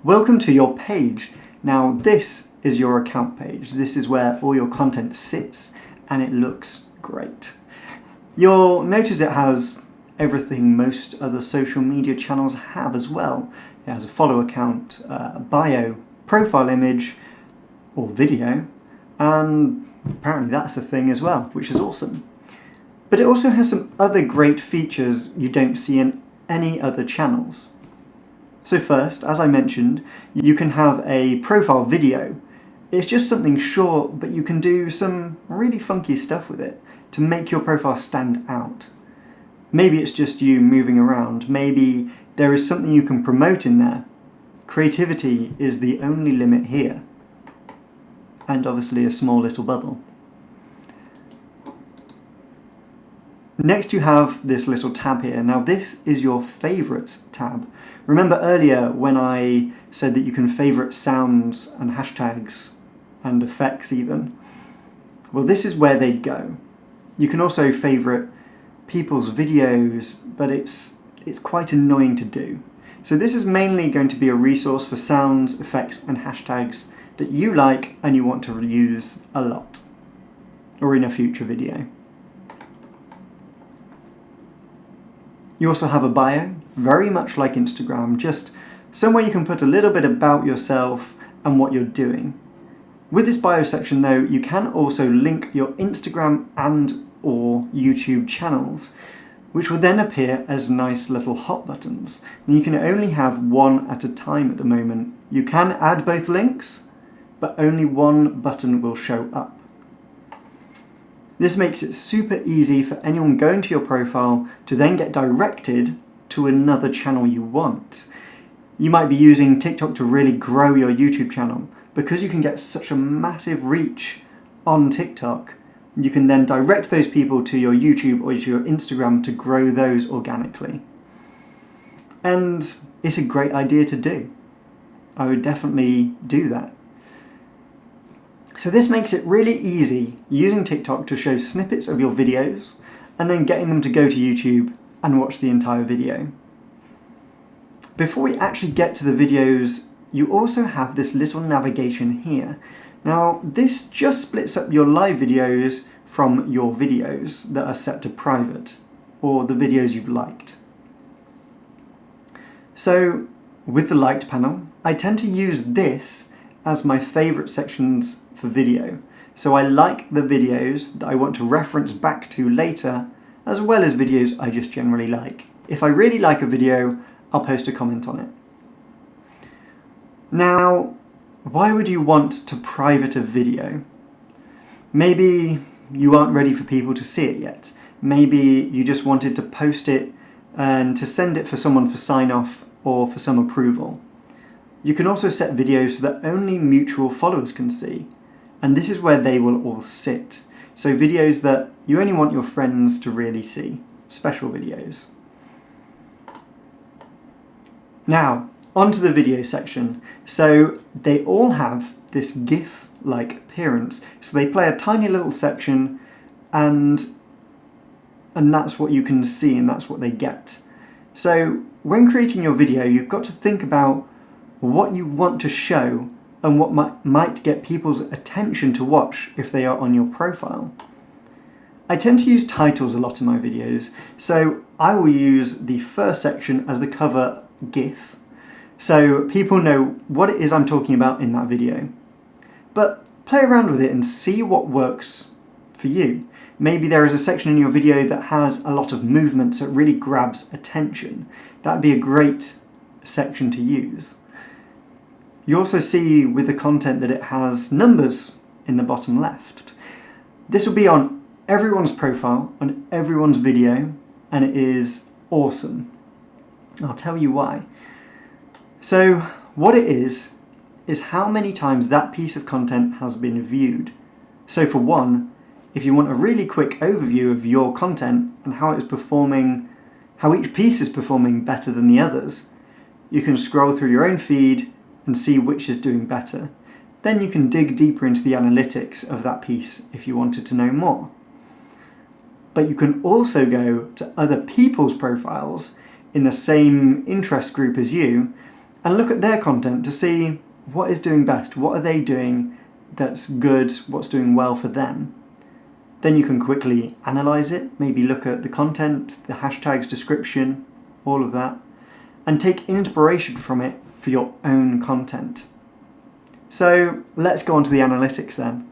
Welcome to your page. Now this is your account page. This is where all your content sits and it looks great. You'll notice it has everything most other social media channels have as well. It has a follow account, a bio, profile image or video, and apparently that's a thing as well, which is awesome. But it also has some other great features you don't see in any other channels. So first, as I mentioned, you can have a profile video. It's just something short, but you can do some really funky stuff with it to make your profile stand out. Maybe it's just you moving around. Maybe there is something you can promote in there. Creativity is the only limit here. And obviously a small little bubble. Next you have this little tab here. Now this is your favorites tab. Remember earlier when I said that you can favorite sounds and hashtags and effects even? Well, this is where they go. You can also favorite people's videos, but it's quite annoying to do. So this is mainly going to be a resource for sounds, effects and hashtags that you like and you want to use a lot, or in a future video. You also have a bio, very much like Instagram, just somewhere you can put a little bit about yourself and what you're doing. With this bio section though, you can also link your Instagram and or YouTube channels, which will then appear as nice little hot buttons. And you can only have one at a time at the moment. You can add both links, but only one button will show up. This makes it super easy for anyone going to your profile to then get directed to another channel you want. You might be using TikTok to really grow your YouTube channel. Because you can get such a massive reach on TikTok, you can then direct those people to your YouTube or to your Instagram to grow those organically. And it's a great idea to do. I would definitely do that. So this makes it really easy using TikTok to show snippets of your videos and then getting them to go to YouTube and watch the entire video. Before we actually get to the videos, you also have this little navigation here. Now this just splits up your live videos from your videos that are set to private, or the videos you've liked. So with the liked panel, I tend to use this as my favorite sections for video. So I like the videos that I want to reference back to later, as well as videos I just generally like. If I really like a video, I'll post a comment on it. Now, why would you want to private a video? Maybe you aren't ready for people to see it yet. Maybe you just wanted to post it and to send it for someone for sign off or for some approval. You can also set videos so that only mutual followers can see, and this is where they will all sit. So videos that you only want your friends to really see, special videos. Now, onto the video section. So they all have this GIF-like appearance. So they play a tiny little section and that's what you can see and that's what they get. So when creating your video, you've got to think about what you want to show and what might get people's attention to watch if they are on your profile. I tend to use titles a lot in my videos, so I will use the first section as the cover GIF, so people know what it is I'm talking about in that video. But play around with it and see what works for you. Maybe there is a section in your video that has a lot of movement, so it really grabs attention. That'd be a great section to use. You also see with the content that it has numbers in the bottom left. This will be on everyone's profile, on everyone's video, and it is awesome. I'll tell you why. So what it is how many times that piece of content has been viewed. So for one, if you want a really quick overview of your content and how it's performing, how each piece is performing better than the others, you can scroll through your own feed and see which is doing better. Then you can dig deeper into the analytics of that piece if you wanted to know more. But you can also go to other people's profiles in the same interest group as you and look at their content to see what is doing best, what are they doing that's good, what's doing well for them. Then you can quickly analyse it, maybe look at the content, the hashtags, description, all of that, and take inspiration from it for your own content. So let's go on to the analytics then.